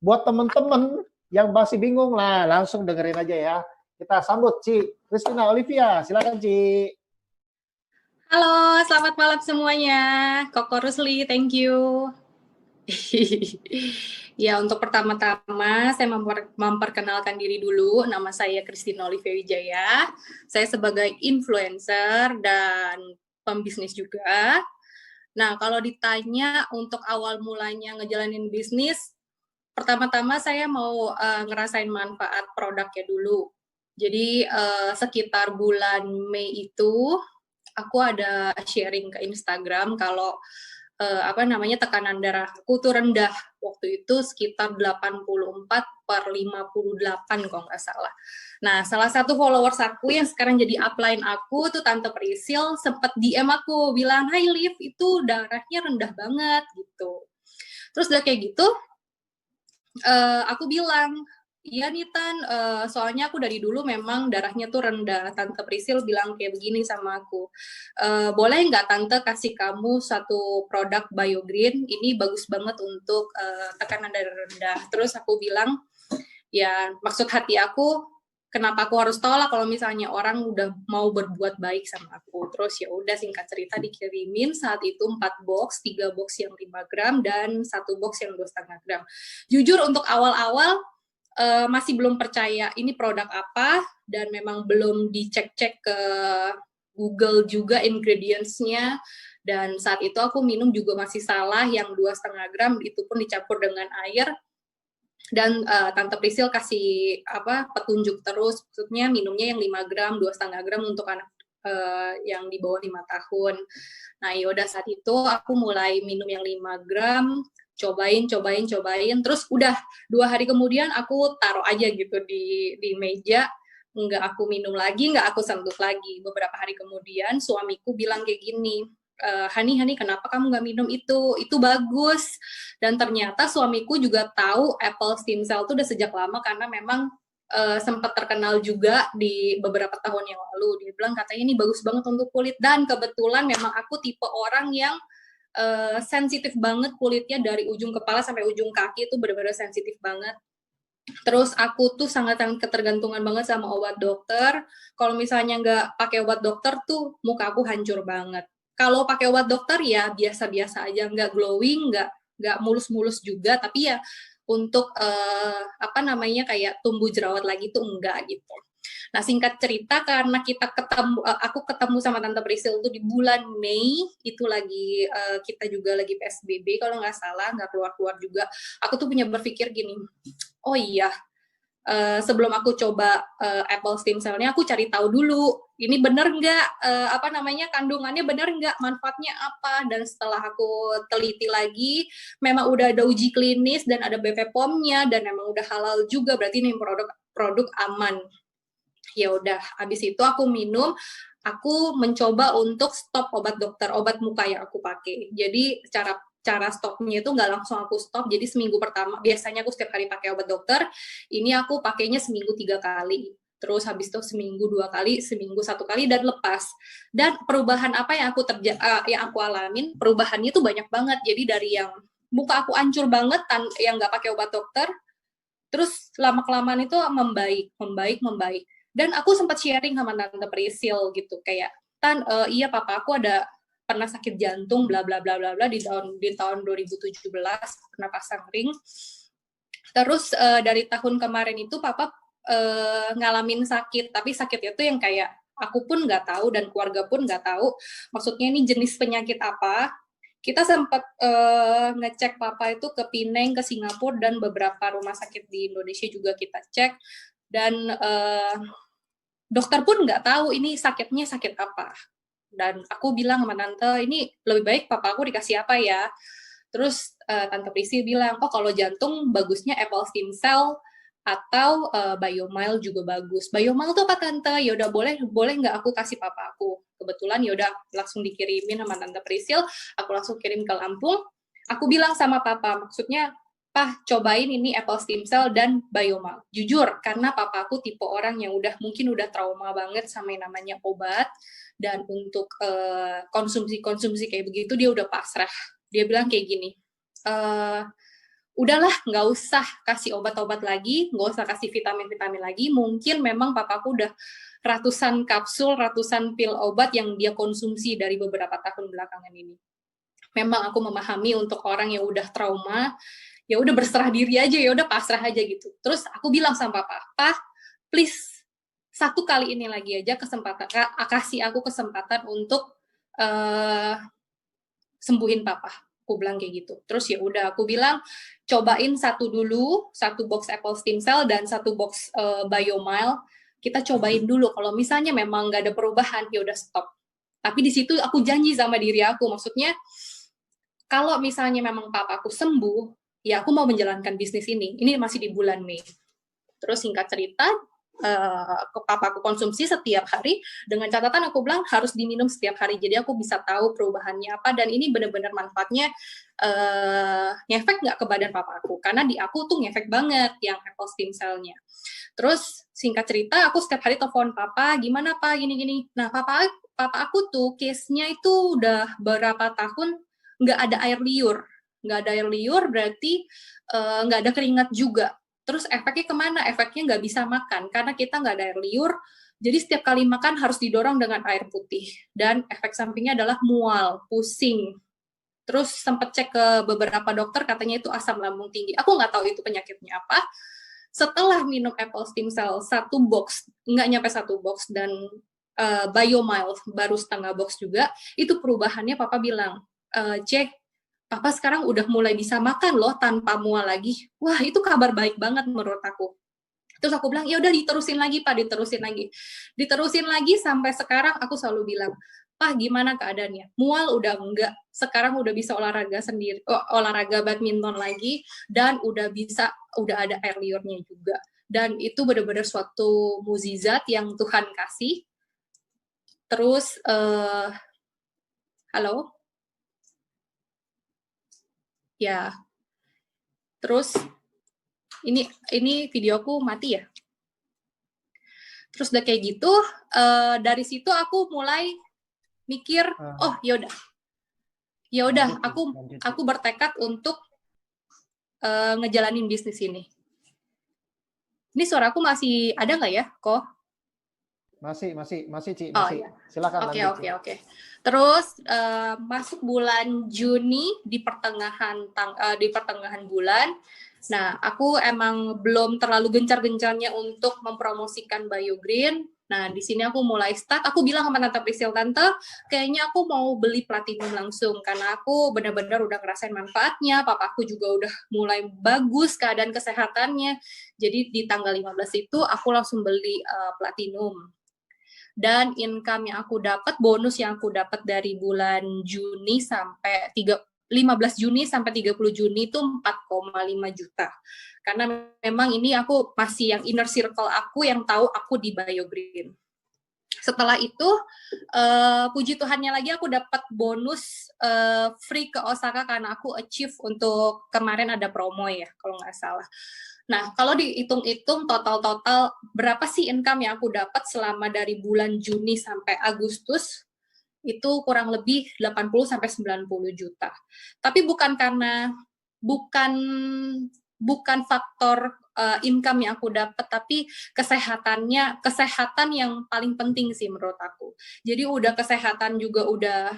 Buat teman-teman yang masih bingung lah, langsung dengerin aja ya. Kita sambut Ci Christina Olivia. Silakan Ci. Halo, selamat malam semuanya. Koko Rusli, thank you. Ya, untuk pertama-tama saya memperkenalkan diri dulu. Nama saya Christina Olivia Wijaya. Saya sebagai influencer dan pembisnis juga. Nah, kalau ditanya untuk awal mulanya ngejalanin bisnis, pertama-tama saya mau ngerasain manfaat produknya dulu. Jadi sekitar bulan Mei itu aku ada sharing ke Instagram kalau tekanan darahku tuh rendah waktu itu sekitar 84/58 kalau nggak salah. Nah, salah satu followers aku yang sekarang jadi upline aku tuh Tante Prisil sempat DM aku bilang, "Hai Liv, itu darahnya rendah banget," gitu. Terus udah kayak gitu, aku bilang, iya nih Tan, soalnya aku dari dulu memang darahnya tuh rendah. Tante Prisil bilang kayak begini sama aku, boleh nggak Tante kasih kamu satu produk BioGreen, ini bagus banget untuk tekanan darah rendah. Terus aku bilang, ya maksud hati aku, kenapa aku harus tolak kalau misalnya orang udah mau berbuat baik sama aku. Terus ya udah singkat cerita dikirimin saat itu 4 box, 3 box yang 5 gram dan 1 box yang 2,5 gram. Jujur untuk awal-awal masih belum percaya ini produk apa dan memang belum dicek-cek ke Google juga ingredients-nya, dan saat itu aku minum juga masih salah yang 2,5 gram itu pun dicampur dengan air. Dan Tante Prisil kasih petunjuk terus, maksudnya minumnya yang 5 gram, 2,5 gram untuk anak yang di bawah 5 tahun. Nah yaudah saat itu aku mulai minum yang 5 gram, cobain, terus udah 2 hari kemudian aku taruh aja gitu di meja, nggak aku minum lagi, nggak aku sentuh lagi. Beberapa hari kemudian suamiku bilang kayak gini, Hani, kenapa kamu nggak minum itu bagus. Dan ternyata suamiku juga tahu apple stem cell itu udah sejak lama karena memang sempat terkenal juga di beberapa tahun yang lalu. Dia bilang katanya ini bagus banget untuk kulit, dan kebetulan memang aku tipe orang yang sensitif banget kulitnya dari ujung kepala sampai ujung kaki itu benar-benar sensitif banget. Terus aku tuh sangat-sangat ketergantungan banget sama obat dokter. Kalau misalnya nggak pakai obat dokter tuh muka aku hancur banget. Kalau pakai obat dokter ya biasa-biasa aja, nggak glowing, nggak mulus-mulus juga, tapi ya untuk kayak tumbuh jerawat lagi tuh enggak gitu. Nah singkat cerita karena aku ketemu sama Tante Prisil tuh di bulan Mei, itu lagi kita juga lagi PSBB kalau nggak salah, nggak keluar-keluar juga. Aku tuh punya berpikir gini, oh iya, sebelum aku coba apple stem cell-nya, aku cari tahu dulu ini bener nggak kandungannya bener nggak, manfaatnya apa. Dan setelah aku teliti lagi, memang udah ada uji klinis dan ada BPOM-nya dan memang udah halal juga, berarti ini produk aman. Ya udah, habis itu aku minum. Aku mencoba untuk stop obat dokter, obat muka yang aku pakai. Jadi cara stopnya itu nggak langsung aku stop. Jadi seminggu pertama, biasanya aku setiap hari pakai obat dokter, ini aku pakainya seminggu 3 kali. Terus habis itu seminggu 2 kali, seminggu 1 kali, dan lepas. Dan perubahan apa yang aku alamin, perubahannya itu banyak banget. Jadi dari yang muka aku hancur banget, yang nggak pakai obat dokter, terus lama-kelamaan itu membaik. Dan aku sempat sharing sama Tante Prisil gitu, kayak, Tan, iya papa aku ada pernah sakit jantung bla bla bla bla bla di tahun 2017 pernah pasang ring. Terus dari tahun kemarin itu papa ngalamin sakit, tapi sakitnya itu yang kayak aku pun nggak tahu dan keluarga pun nggak tahu maksudnya ini jenis penyakit apa. Kita sempat ngecek papa itu ke Pineng, ke Singapura, dan beberapa rumah sakit di Indonesia juga kita cek, dan dokter pun nggak tahu ini sakitnya sakit apa. Dan aku bilang sama Tante, ini lebih baik papa aku dikasih apa ya. Terus Tante Prisi bilang, oh kalau jantung bagusnya apple stem cell atau biomile juga bagus. Biomile itu apa Tante? Ya udah, boleh nggak aku kasih papa aku. Kebetulan ya udah langsung dikirimin sama Tante Prisil, aku langsung kirim ke Lampung. Aku bilang sama papa, maksudnya cobain ini apple stem cell dan biomile. Jujur, karena papa aku tipe orang yang mungkin udah trauma banget sama yang namanya obat, dan untuk konsumsi kayak begitu dia udah pasrah. Dia bilang kayak gini, udahlah nggak usah kasih obat-obat lagi, nggak usah kasih vitamin-vitamin lagi. Mungkin memang papaku udah ratusan kapsul, ratusan pil obat yang dia konsumsi dari beberapa tahun belakangan ini. Memang aku memahami untuk orang yang udah trauma, ya udah berserah diri aja, ya udah pasrah aja gitu. Terus aku bilang sama papa, please satu kali ini lagi aja kesempatan, kasih aku kesempatan untuk sembuhin papa. Aku bilang kayak gitu. Terus ya udah aku bilang cobain satu dulu, satu box Apple Stem Cell dan satu box Biomile. Kita cobain dulu. Kalau misalnya memang nggak ada perubahan, ya udah stop. Tapi di situ aku janji sama diri aku, maksudnya kalau misalnya memang papaku sembuh, ya aku mau menjalankan bisnis ini. Ini masih di bulan Mei. Terus singkat cerita, papaku konsumsi setiap hari dengan catatan aku bilang harus diminum setiap hari, jadi aku bisa tahu perubahannya apa, dan ini benar-benar manfaatnya ngefek nggak ke badan papaku, karena di aku tuh ngefek banget yang Apple Stem Cell-nya. Terus singkat cerita aku setiap hari telepon papa, gimana pak gini-gini. Nah papa aku tuh case-nya itu udah berapa tahun nggak ada air liur, berarti nggak ada keringat juga. Terus efeknya kemana? Efeknya nggak bisa makan, karena kita nggak ada air liur, jadi setiap kali makan harus didorong dengan air putih. Dan efek sampingnya adalah mual, pusing. Terus sempat cek ke beberapa dokter, katanya itu asam lambung tinggi. Aku nggak tahu itu penyakitnya apa. Setelah minum Apple Stem Cell, satu box, nggak nyampe satu box, dan Biomile, baru setengah box juga, itu perubahannya papa bilang, cek, papa sekarang udah mulai bisa makan loh tanpa mual lagi. Wah, itu kabar baik banget menurut aku. Terus aku bilang, ya udah diterusin lagi pak, diterusin lagi sampai sekarang. Aku selalu bilang, pak gimana keadaannya? Mual udah enggak, sekarang udah bisa olahraga sendiri, olahraga badminton lagi, dan udah ada air liurnya juga. Dan itu benar-benar suatu mukjizat yang Tuhan kasih. Terus, halo? Ya, terus ini videoku mati ya. Terus udah kayak gitu, dari situ aku mulai mikir, oh ya udah, aku bertekad untuk ngejalanin bisnis ini. Ini suaraku masih ada nggak ya, kok? Masih, Ci, Oh, masih. ya. Silakan lanjut. Oke. Terus masuk bulan Juni di pertengahan bulan. Nah, aku emang belum terlalu gencar-gencarnya untuk mempromosikan BioGreen. Nah, di sini aku mulai start. Aku bilang sama Tante Priscil, Tante, kayaknya aku mau beli Platinum langsung karena aku benar-benar udah ngerasain manfaatnya. Papaku juga udah mulai bagus keadaan kesehatannya. Jadi di tanggal 15 itu aku langsung beli Platinum. Dan income yang aku dapat, bonus yang aku dapat dari bulan Juni sampai 15 Juni sampai 30 Juni itu 4,5 juta. Karena memang ini aku masih yang inner circle aku yang tahu aku di BioGreen. Setelah itu, puji Tuhannya lagi aku dapat bonus free ke Osaka karena aku achieve untuk kemarin ada promo ya, kalau nggak salah. Nah, kalau dihitung-hitung total berapa sih income yang aku dapat selama dari bulan Juni sampai Agustus, itu kurang lebih 80 sampai 90 juta. Tapi bukan faktor income yang aku dapat, tapi kesehatan yang paling penting sih menurut aku. Jadi udah kesehatan juga udah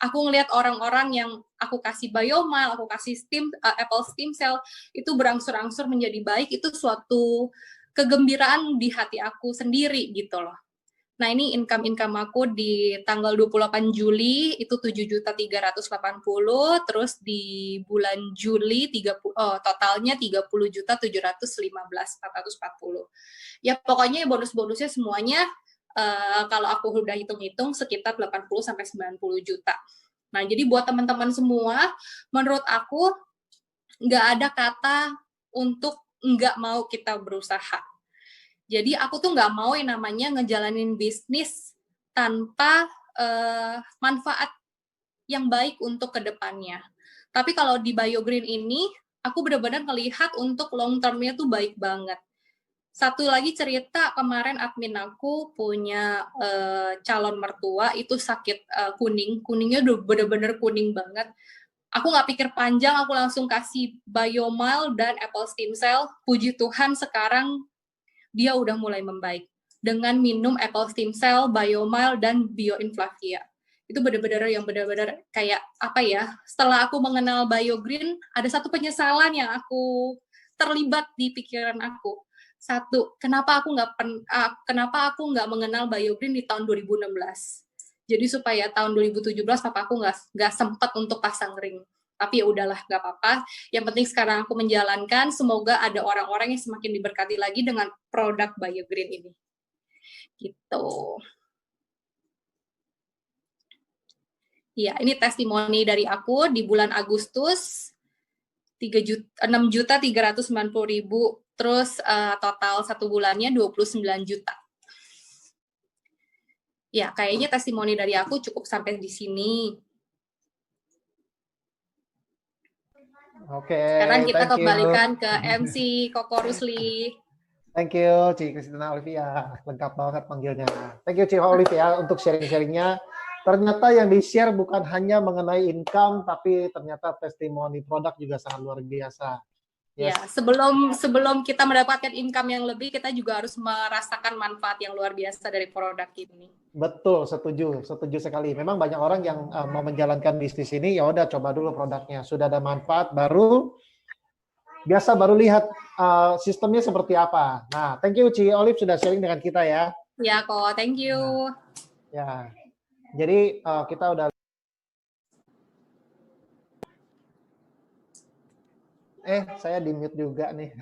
aku ngelihat orang-orang yang aku kasih Biomile, aku kasih Apple Stem Cell, itu berangsur-angsur menjadi baik, itu suatu kegembiraan di hati aku sendiri gitu loh. Nah, ini income aku di tanggal 28 Juli itu 7.380, terus di bulan Juli totalnya 30.715.440. Ya pokoknya bonus-bonusnya semuanya kalau aku udah hitung-hitung sekitar 80 sampai 90 juta. Nah, jadi buat teman-teman semua, menurut aku nggak ada kata untuk nggak mau kita berusaha. Jadi aku tuh nggak mau yang namanya ngejalanin bisnis tanpa manfaat yang baik untuk kedepannya. Tapi kalau di BioGreen ini, aku benar-benar melihat untuk long term-nya tuh baik banget. Satu lagi cerita, kemarin admin aku punya calon mertua itu sakit kuningnya udah bener-bener kuning banget. Aku nggak pikir panjang, aku langsung kasih Biomile dan Apple Stem Cell. Puji Tuhan sekarang dia udah mulai membaik dengan minum Apple Stem Cell, Biomile, dan Bioinflavia. Itu benar-benar yang benar-benar kayak apa ya, setelah aku mengenal BioGreen, ada satu penyesalan yang aku terlibat di pikiran aku. Satu, kenapa aku nggak mengenal BioGreen di tahun 2016? Jadi supaya tahun 2017 papa aku nggak sempat untuk pasang ring. Tapi ya udahlah, nggak apa-apa. Yang penting sekarang aku menjalankan. Semoga ada orang-orang yang semakin diberkati lagi dengan produk BioGreen ini. Gitu. Ya, ini testimoni dari aku di bulan Agustus 6.390.000, terus total 1 bulannya 29 juta. Ya, kayaknya testimoni dari aku cukup sampai di sini. Oke, Sekarang kita thank you. kembalikan ke MC Koko Rusli. Thank you, Ci Christina Olivia. Lengkap banget panggilnya. Thank you, Ci Olivia, untuk sharing-sharingnya. Ternyata yang di-share bukan hanya mengenai income, tapi ternyata testimoni produk juga sangat luar biasa. Yes. Ya, sebelum kita mendapatkan income yang lebih, kita juga harus merasakan manfaat yang luar biasa dari produk ini. Betul, setuju sekali. Memang banyak orang yang mau menjalankan bisnis ini, ya udah coba dulu produknya. Sudah ada manfaat, baru lihat sistemnya seperti apa. Nah, thank you Ci Olive sudah sharing dengan kita ya. Ya kok, thank you. Nah, ya, jadi kita udah. Saya di mute juga nih.